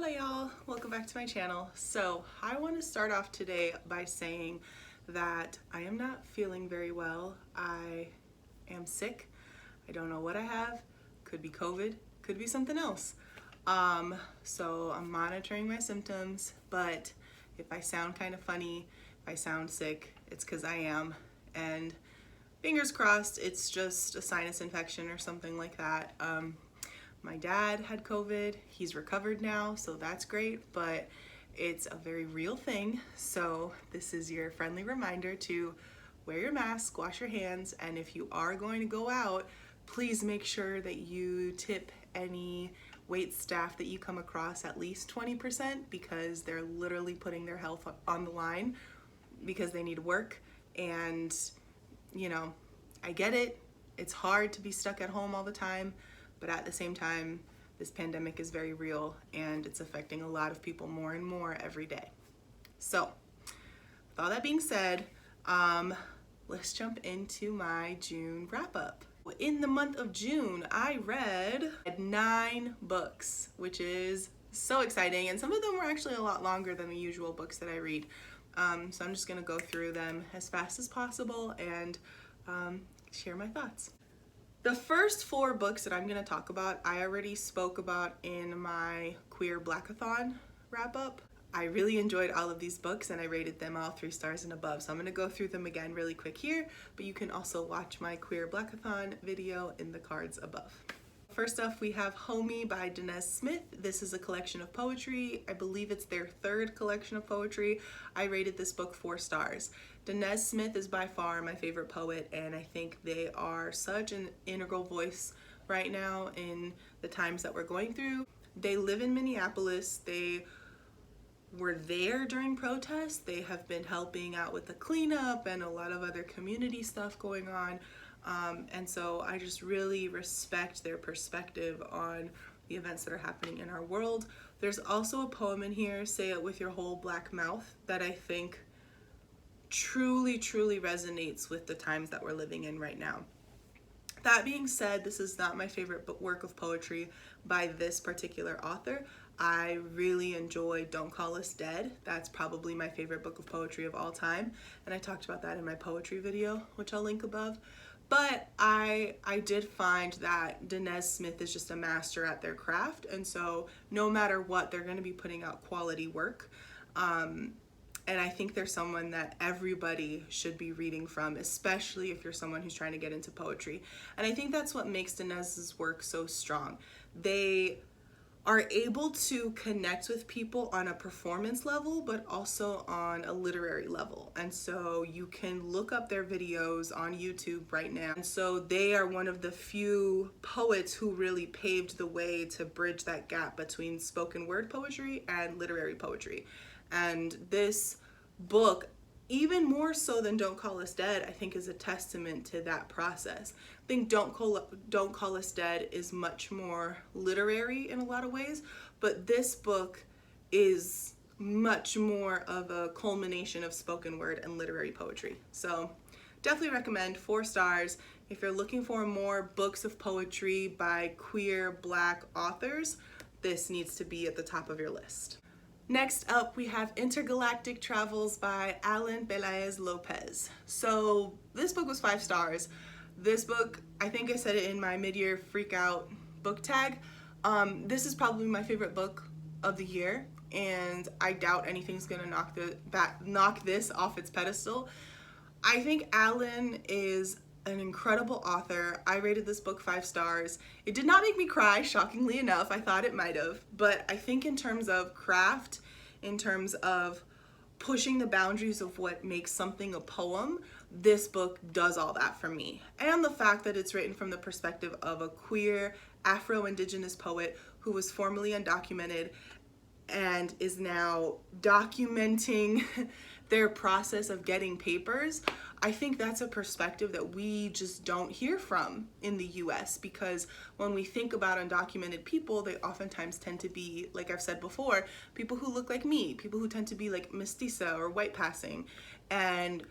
Hola y'all, welcome back to my channel. So I want to start off today by saying that I am not feeling very well. I am sick. I don't know what I have. Could be COVID, could be something else. So I'm monitoring my symptoms, but if I sound kind of funny, if I sound sick, it's because I am. And fingers crossed, it's just a sinus infection or something like that. My dad had COVID, he's recovered now, so that's great, but it's a very real thing. So this is your friendly reminder to wear your mask, wash your hands, and if you are going to go out, please make sure that you tip any wait staff that you come across at least 20% because they're literally putting their health on the line because they need work. And you know, I get it, it's hard to be stuck at home all the time, but at the same time, this pandemic is very real and it's affecting a lot of people more and more every day. So, with all that being said, let's jump into my June wrap up. In the month of June, I read 9 books, which is so exciting, and some of them were actually a lot longer than the usual books that I read. So I'm just gonna go through them as fast as possible and share my thoughts. The first 4 books that I'm going to talk about, I already spoke about in my Queer Blackathon wrap up. I really enjoyed all of these books and I rated them all 3 stars and above. So I'm going to go through them again really quick here, but you can also watch my Queer Blackathon video in the cards above. First up, we have Homie by Denese Smith. This is a collection of poetry. I believe it's their 3rd collection of poetry. I rated this book 4 stars. Denese Smith is by far my favorite poet, and I think they are such an integral voice right now in the times that we're going through. They live in Minneapolis. They were there during protests. They have been helping out with the cleanup and a lot of other community stuff going on. And so I just really respect their perspective on the events that are happening in our world. There's also a poem in here, Say It With Your Whole Black Mouth, that I think truly resonates with the times that we're living in right now. That being said, this is not my favorite work of poetry by this particular author. I really enjoy Don't Call Us Dead. That's probably my favorite book of poetry of all time, and I talked about that in my poetry video, which I'll link above. But I did find that Denese Smith is just a master at their craft, and so no matter what, they're going to be putting out quality work. And I think they're someone that everybody should be reading from, especially if you're someone who's trying to get into poetry. And I think that's what makes Denese's work so strong. They are able to connect with people on a performance level, but also on a literary level. And so you can look up their videos on YouTube right now. And so they are one of the few poets who really paved the way to bridge that gap between spoken word poetry and literary poetry. And this book, even more so than Don't Call Us Dead, I think is a testament to that process. I think Don't Call Us Dead is much more literary in a lot of ways, but this book is much more of a culmination of spoken word and literary poetry. So definitely recommend, 4 stars. If you're looking for more books of poetry by queer Black authors, this needs to be at the top of your list. Next up, we have Intergalactic Travels by Alan Belez Lopez. So this book was 5 stars. This book, I think I said it in my mid-year freak out book tag. This is probably my favorite book of the year, and I doubt anything's gonna knock this off its pedestal. I think Alan is an incredible author. I rated this book 5 stars. It did not make me cry, shockingly enough. I thought it might have, but I think in terms of craft, in terms of pushing the boundaries of what makes something a poem, this book does all that for me. And the fact that it's written from the perspective of a queer Afro-Indigenous poet who was formerly undocumented and is now documenting their process of getting papers. I think that's a perspective that we just don't hear from in the US, because when we think about undocumented people, they oftentimes tend to be, like I've said before, people who look like me, people who tend to be like mestiza or white passing, and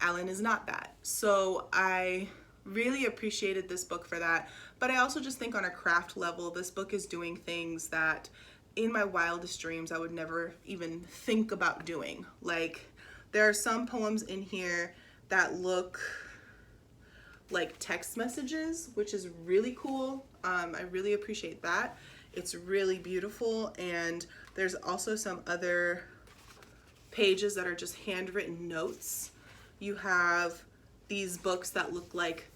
Alan is not that. So I really appreciated this book for that, but I also just think on a craft level, this book is doing things that in my wildest dreams I would never even think about doing. Like, there are some poems in here that look like text messages, which is really cool. I really appreciate that. It's really beautiful. And there's also some other pages that are just handwritten notes. You have these books that look like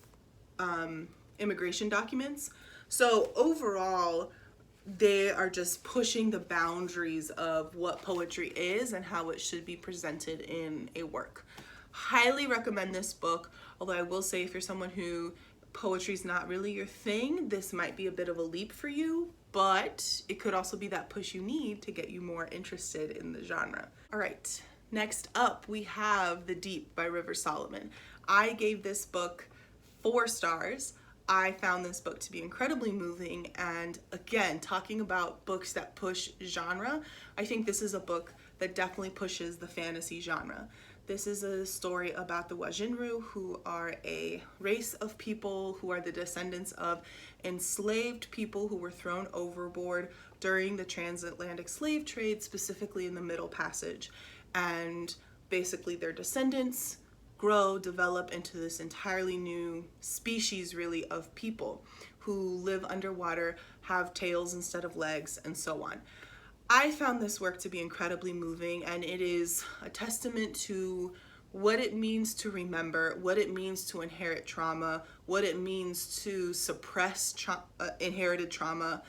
immigration documents. So overall, they are just pushing the boundaries of what poetry is and how it should be presented in a work. Highly recommend this book, although I will say if you're someone who poetry is not really your thing, this might be a bit of a leap for you, but it could also be that push you need to get you more interested in the genre. All right, next up we have The Deep by River Solomon. I gave this book 4 stars. I found this book to be incredibly moving, and again, talking about books that push genre, I think this is a book that definitely pushes the fantasy genre. This is a story about the Wajinru, who are a race of people who are the descendants of enslaved people who were thrown overboard during the transatlantic slave trade, specifically in the Middle Passage. And basically their descendants grow, develop into this entirely new species, really, of people who live underwater, have tails instead of legs, and so on. I found this work to be incredibly moving, and it is a testament to what it means to remember, what it means to inherit trauma, what it means to suppress inherited trauma.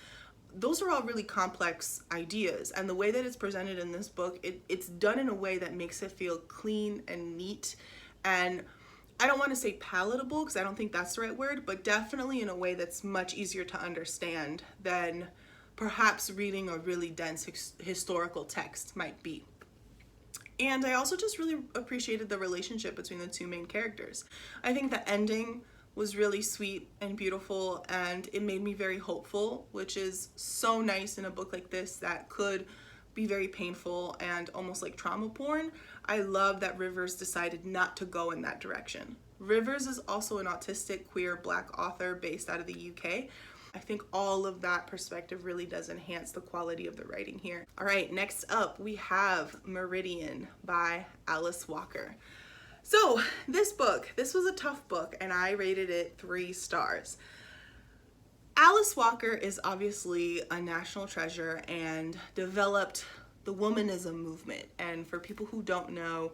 Those are all really complex ideas, and the way that it's presented in this book, it's done in a way that makes it feel clean and neat. And I don't want to say palatable, because I don't think that's the right word, but definitely in a way that's much easier to understand than perhaps reading a really dense historical text might be. And I also just really appreciated the relationship between the 2 main characters. I think the ending was really sweet and beautiful, and it made me very hopeful, which is so nice in a book like this that could be very painful and almost like trauma porn. I love that Rivers decided not to go in that direction. Rivers is also an autistic queer Black author based out of the UK. I think all of that perspective really does enhance the quality of the writing here. All right, next up we have Meridian by Alice Walker. So this was a tough book, and I rated it 3 stars. Alice Walker is obviously a national treasure and developed the womanism movement. And for people who don't know,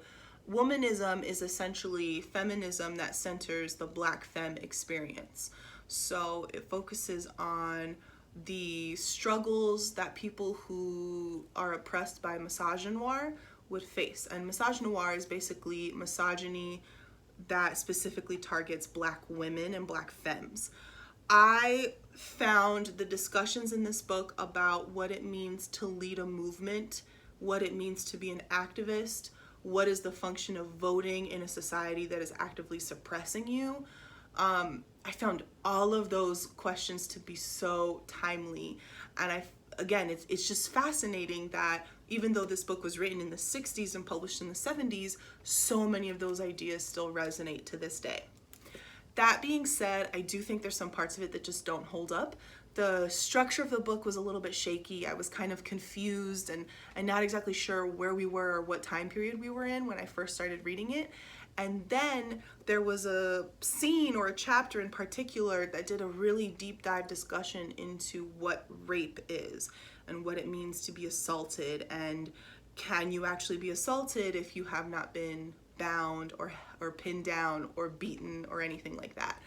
womanism is essentially feminism that centers the Black femme experience. So it focuses on the struggles that people who are oppressed by misogynoir would face. And misogynoir is basically misogyny that specifically targets Black women and Black femmes. I found the discussions in this book about what it means to lead a movement, what it means to be an activist, what is the function of voting in a society that is actively suppressing you. I found all of those questions to be so timely. And again, it's just fascinating that even though this book was written in the 60s and published in the 70s, so many of those ideas still resonate to this day. That being said, I do think there's some parts of it that just don't hold up. The structure of the book was a little bit shaky. I was kind of confused and not exactly sure where we were or what time period we were in when I first started reading it. And then there was a scene or a chapter in particular that did a really deep dive discussion into what rape is and what it means to be assaulted, and can you actually be assaulted if you have not been bound or pinned down or beaten or anything like that.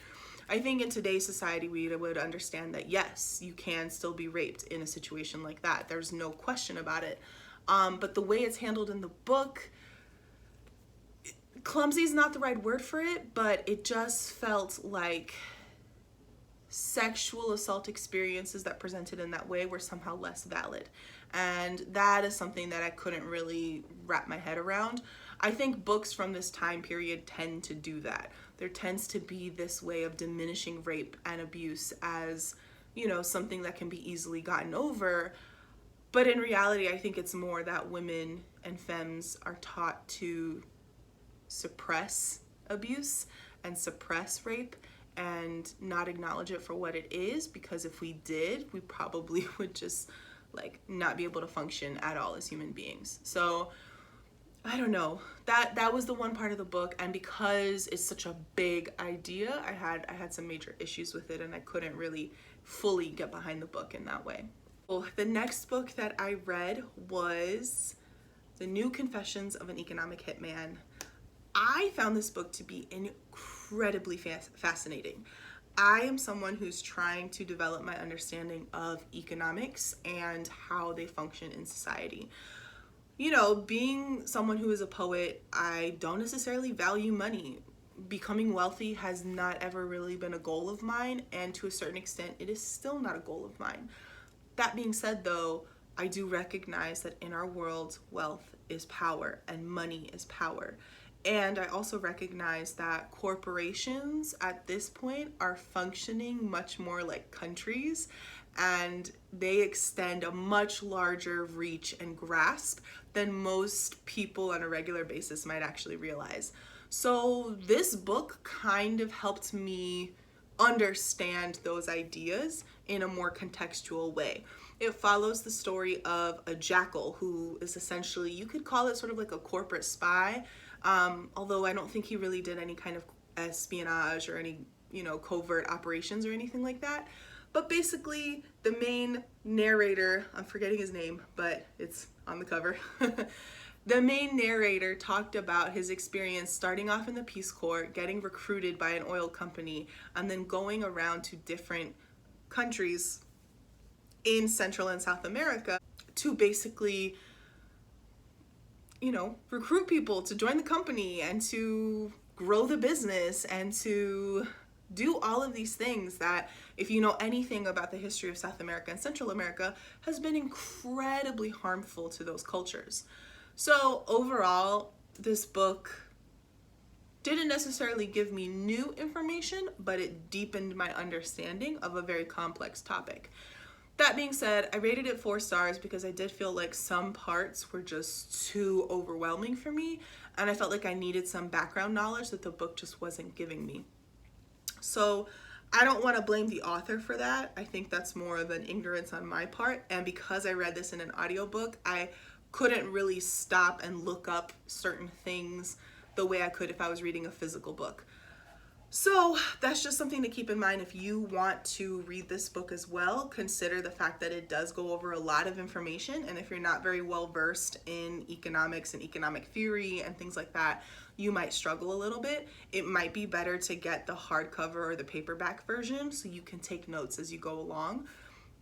I think in today's society we would understand that yes, you can still be raped in a situation like that. There's no question about it. But the way it's handled in the book, clumsy is not the right word for it, but it just felt like sexual assault experiences that presented in that way were somehow less valid. And that is something that I couldn't really wrap my head around. I think books from this time period tend to do that. There tends to be this way of diminishing rape and abuse as, you know, something that can be easily gotten over. But in reality, I think it's more that women and femmes are taught to suppress abuse and suppress rape and not acknowledge it for what it is, because if we did, we probably would just like not be able to function at all as human beings. So I don't know, that was the one part of the book, and because it's such a big idea, I had some major issues with it, and I couldn't really fully get behind the book in that way. Well, the next book that I read was The New Confessions of an Economic Hitman. I found this book to be incredibly fascinating. I am someone who's trying to develop my understanding of economics and how they function in society. You know, being someone who is a poet, I don't necessarily value money. Becoming wealthy has not ever really been a goal of mine, and to a certain extent, it is still not a goal of mine. That being said, though, I do recognize that in our world, wealth is power and money is power. And I also recognize that corporations at this point are functioning much more like countries, and they extend a much larger reach and grasp than most people on a regular basis might actually realize. So this book kind of helped me understand those ideas in a more contextual way. It follows the story of a jackal who is essentially, you could call it sort of like a corporate spy, although I don't think he really did any kind of espionage or any, covert operations or anything like that. But basically, the main narrator, I'm forgetting his name, but it's on the cover. The main narrator talked about his experience starting off in the Peace Corps, getting recruited by an oil company, and then going around to different countries in Central and South America to basically, recruit people to join the company and to grow the business and to do all of these things that, if you know anything about the history of South America and Central America, has been incredibly harmful to those cultures. So overall, this book didn't necessarily give me new information, but it deepened my understanding of a very complex topic. That being said, I rated it 4 stars because I did feel like some parts were just too overwhelming for me, and I felt like I needed some background knowledge that the book just wasn't giving me. So I don't want to blame the author for that. I think that's more of an ignorance on my part, and because I read this in an audiobook, I couldn't really stop and look up certain things the way I could if I was reading a physical book. So that's just something to keep in mind if you want to read this book as well. Consider the fact that it does go over a lot of information, and if you're not very well versed in economics and economic theory and things like that, you might struggle a little bit. It might be better to get the hardcover or the paperback version so you can take notes as you go along.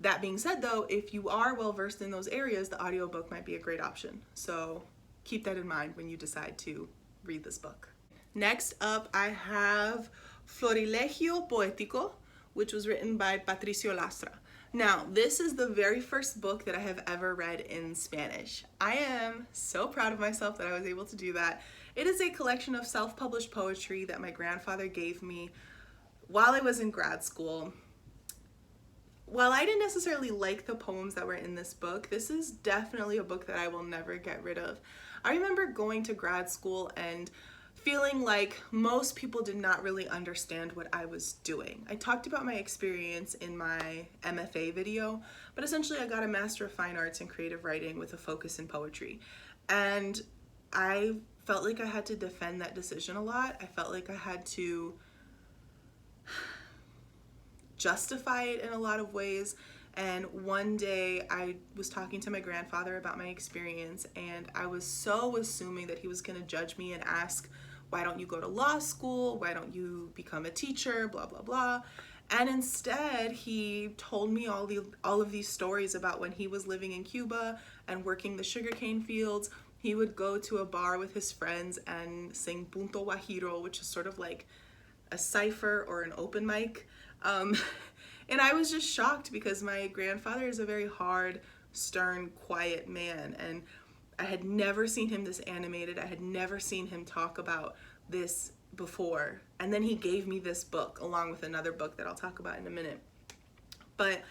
That being said, though, if you are well versed in those areas, the audiobook might be a great option. So keep that in mind when you decide to read this book. Next up, I have Florilegio Poético, which was written by Patricio Lastra. Now, this is the very first book that I have ever read in Spanish. I am so proud of myself that I was able to do that. It is a collection of self-published poetry that my grandfather gave me while I was in grad school. While I didn't necessarily like the poems that were in this book, this is definitely a book that I will never get rid of. I remember going to grad school and feeling like most people did not really understand what I was doing. I talked about my experience in my MFA video, but essentially I got a Master of Fine Arts in Creative Writing with a focus in poetry. And I felt like I had to defend that decision a lot. I felt like I had to justify it in a lot of ways. And one day I was talking to my grandfather about my experience, and I was so assuming that he was going to judge me and ask, why don't you go to law school? Why don't you become a teacher? Blah, blah, blah. And instead, he told me all of these stories about when he was living in Cuba and working the sugarcane fields. He would go to a bar with his friends and sing Punto Guajiro, which is sort of like a cipher or an open mic. And I was just shocked because my grandfather is a very hard, stern, quiet man, and I had never seen him this animated. I had never seen him talk about this before. And then he gave me this book along with another book that I'll talk about in a minute. But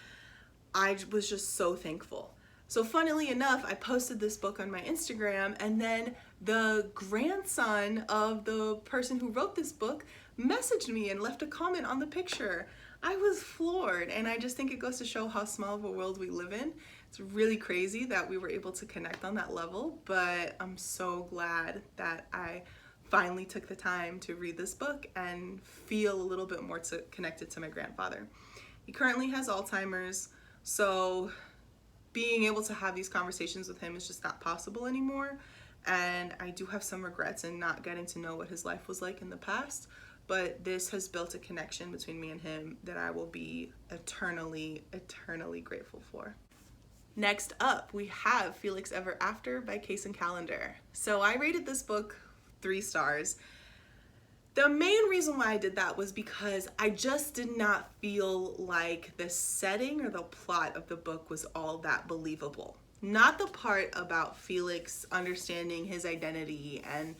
I was just so thankful. So funnily enough, I posted this book on my Instagram, and then the grandson of the person who wrote this book messaged me and left a comment on the picture. I was floored, and I just think it goes to show how small of a world we live in, It's really crazy that we were able to connect on that level, but I'm so glad that I finally took the time to read this book and feel a little bit more connected to my grandfather. He currently has Alzheimer's, so being able to have these conversations with him is just not possible anymore. And I do have some regrets in not getting to know what his life was like in the past, but this has built a connection between me and him that I will be eternally, eternally grateful for. Next up, we have Felix Ever After by Case and Calendar. So I rated this book 3 stars. The main reason why I did that was because I just did not feel like the setting or the plot of the book was all that believable. Not the part about Felix understanding his identity and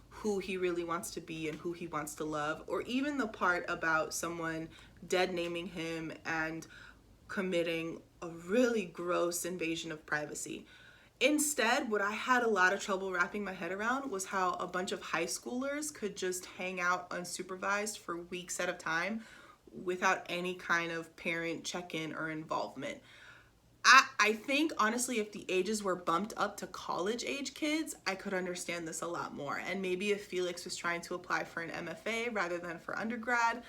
who he really wants to be and who he wants to love, or even the part about someone dead naming him and committing a really gross invasion of privacy. Instead, what I had a lot of trouble wrapping my head around was how a bunch of high schoolers could just hang out unsupervised for weeks at a time without any kind of parent check-in or involvement. I think, honestly, if the ages were bumped up to college age kids, I could understand this a lot more. And maybe if Felix was trying to apply for an MFA rather than for undergrad,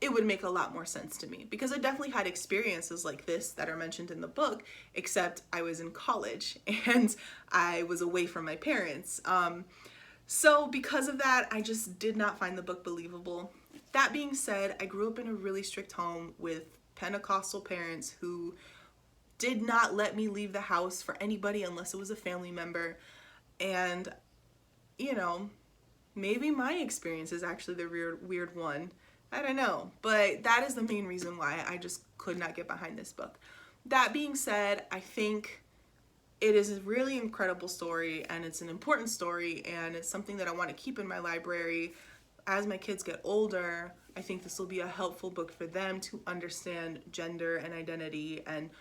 it would make a lot more sense to me, because I definitely had experiences like this that are mentioned in the book, except I was in college and I was away from my parents. So because of that, I just did not find the book believable. That being said, I grew up in a really strict home with Pentecostal parents who did not let me leave the house for anybody unless it was a family member. And, you know, maybe my experience is actually the weird one. I don't know, but that is the main reason why I just could not get behind this book. That being said, I think it is a really incredible story, and it's an important story, and it's something that I want to keep in my library. As my kids get older, I think this will be a helpful book for them to understand gender and identity and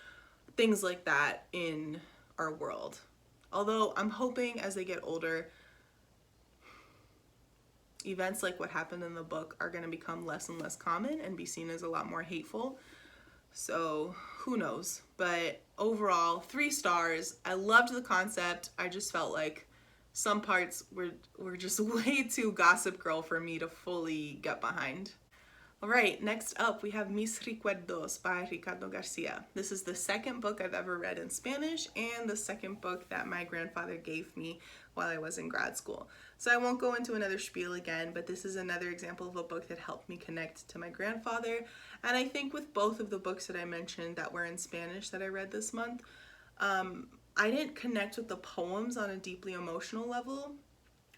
things like that in our world. Although I'm hoping as they get older, events like what happened in the book are going to become less and less common and be seen as a lot more hateful. So who knows? But overall, 3 stars. I loved the concept. I just felt like some parts were just way too Gossip Girl for me to fully get behind. All right, next up we have Mis Recuerdos by Ricardo Garcia. This is the second book I've ever read in Spanish and the second book that my grandfather gave me while I was in grad school. So I won't go into another spiel again, but this is another example of a book that helped me connect to my grandfather. And I think with both of the books that I mentioned that were in Spanish that I read this month, I didn't connect with the poems on a deeply emotional level.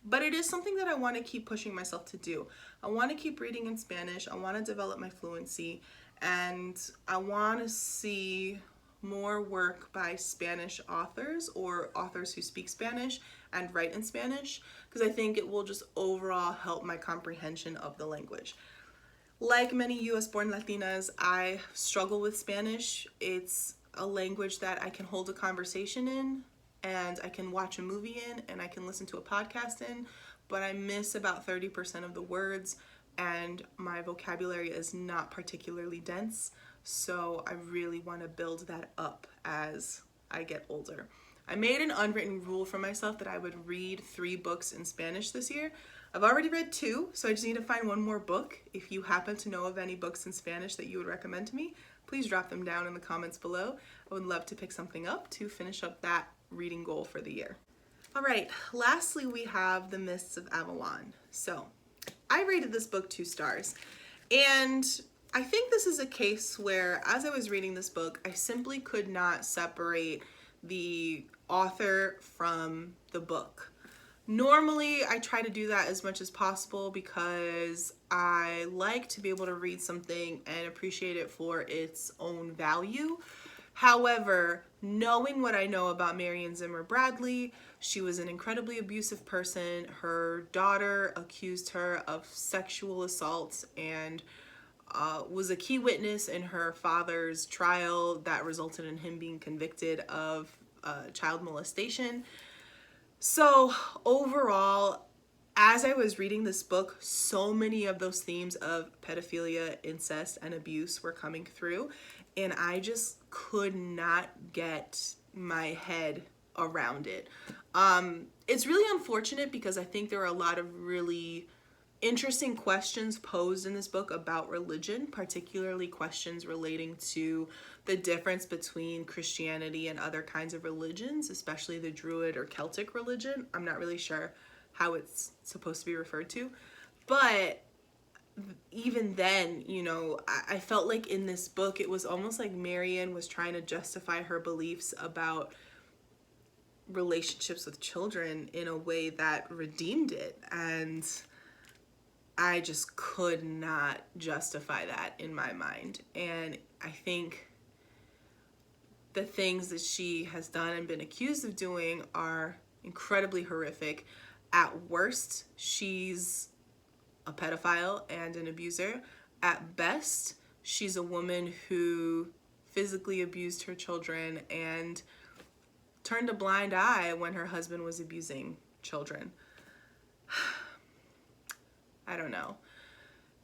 But it is something that I want to keep pushing myself to do. I want to keep reading in Spanish. I want to develop my fluency. And I want to see more work by Spanish authors or authors who speak Spanish and write in Spanish, because I think it will just overall help my comprehension of the language. Like many US-born Latinas, I struggle with Spanish. It's a language that I can hold a conversation in, and I can watch a movie in, and I can listen to a podcast in, but I miss about 30% of the words, and my vocabulary is not particularly dense, so I really want to build that up as I get older. I made an unwritten rule for myself that I would read 3 books in Spanish this year. I've already read 2, so I just need to find 1 more book. If you happen to know of any books in Spanish that you would recommend to me, please drop them down in the comments below. I would love to pick something up to finish up that reading goal for the year. All right, lastly we have The Mists of Avalon. So I rated this book 2 stars, and I think this is a case where as I was reading this book, I simply could not separate the author from the book. Normally I try to do that as much as possible because I like to be able to read something and appreciate it for its own value. However, knowing what I know about Marion Zimmer Bradley, she was an incredibly abusive person. Her daughter accused her of sexual assault and was a key witness in her father's trial that resulted in him being convicted of child molestation. So overall, as I was reading this book, so many of those themes of pedophilia, incest, and abuse were coming through, and I just could not get my head around it. It's really unfortunate because I think there are a lot of really interesting questions posed in this book about religion, particularly questions relating to the difference between Christianity and other kinds of religions, especially the Druid or Celtic religion. I'm not really sure how it's supposed to be referred to, but even then, you know, I felt like in this book it was almost like Meridian was trying to justify her beliefs about relationships with children in a way that redeemed it, and I just could not justify that in my mind. And I think the things that she has done and been accused of doing are incredibly horrific. At worst, she's a pedophile and an abuser. At best, she's a woman who physically abused her children and turned a blind eye when her husband was abusing children. I don't know.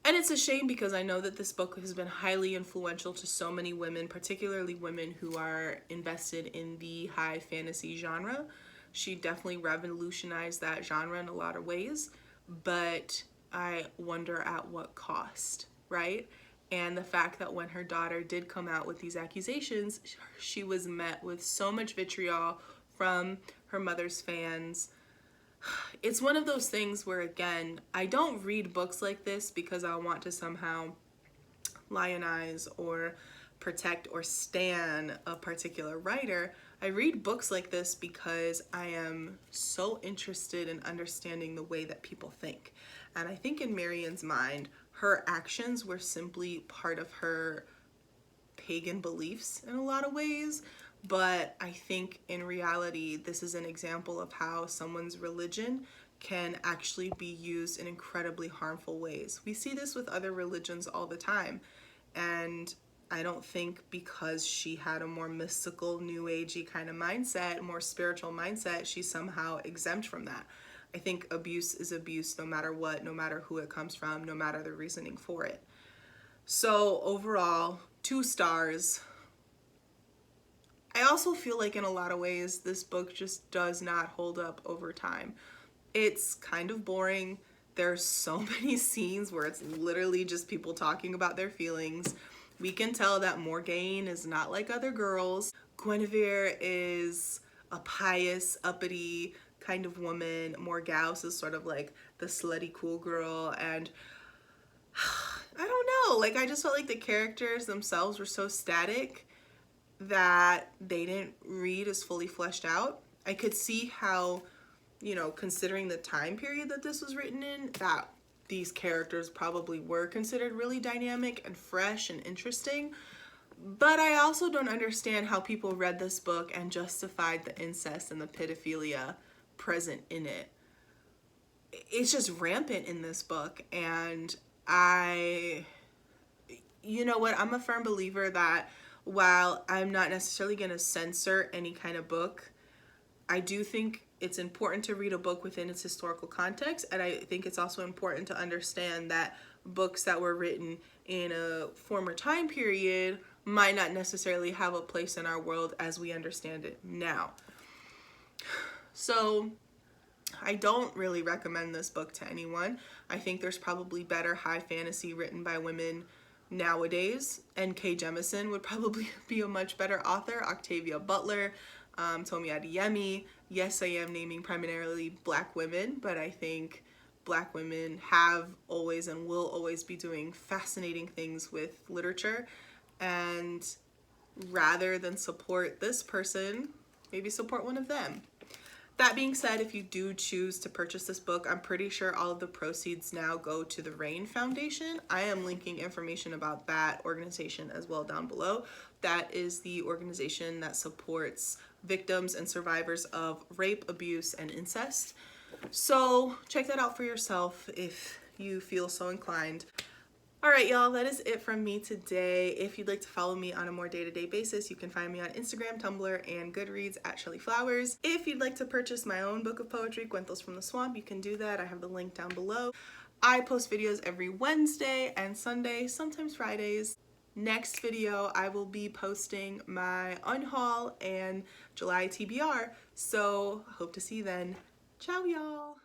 And it's a shame because I know that this book has been highly influential to so many women, particularly women who are invested in the high fantasy genre. She definitely revolutionized that genre in a lot of ways, but I wonder at what cost, right? And the fact that when her daughter did come out with these accusations, she was met with so much vitriol from her mother's fans. It's one of those things where, again, I don't read books like this because I want to somehow lionize or protect or stan a particular writer. I read books like this because I am so interested in understanding the way that people think. And I think in Meridian's mind, her actions were simply part of her pagan beliefs in a lot of ways. But I think in reality, this is an example of how someone's religion can actually be used in incredibly harmful ways. We see this with other religions all the time. And I don't think because she had a more mystical, new agey kind of mindset, more spiritual mindset, she's somehow exempt from that. I think abuse is abuse no matter what, no matter who it comes from, no matter the reasoning for it. So overall, 2 stars. I also feel like in a lot of ways, this book just does not hold up over time. It's kind of boring. There's so many scenes where it's literally just people talking about their feelings. We can tell that Morgaine is not like other girls. Guinevere is a pious, uppity kind of woman. Morgause is sort of like the slutty cool girl, and I don't know, like I just felt like the characters themselves were so static that they didn't read as fully fleshed out. I could see how, you know, considering the time period that this was written in, that these characters probably were considered really dynamic and fresh and interesting. But I also don't understand how people read this book and justified the incest and the pedophilia present in it. It's just rampant in this book, and you know what, I'm a firm believer that while I'm not necessarily going to censor any kind of book, I do think it's important to read a book within its historical context, and I think it's also important to understand that books that were written in a former time period might not necessarily have a place in our world as we understand it now. So I don't really recommend this book to anyone. I think there's probably better high fantasy written by women nowadays. N.K. Jemisin would probably be a much better author. Octavia Butler, Tomi Adeyemi. Yes, I am naming primarily Black women, but I think Black women have always and will always be doing fascinating things with literature. And rather than support this person, maybe support one of them. That being said, if you do choose to purchase this book, I'm pretty sure all of the proceeds now go to the RAIN Foundation. I am linking information about that organization as well down below. That is the organization that supports victims and survivors of rape, abuse, and incest. So check that out for yourself if you feel so inclined. All right, y'all, that is it from me today. If you'd like to follow me on a more day-to-day basis, you can find me on Instagram, Tumblr, and Goodreads at Shelly Flowers. If you'd like to purchase my own book of poetry, Cuentos from the Swamp, you can do that. I have the link down below. I post videos every Wednesday and Sunday, sometimes Fridays. next video I will be posting my unhaul and July TBR, so hope to see you then. Ciao y'all!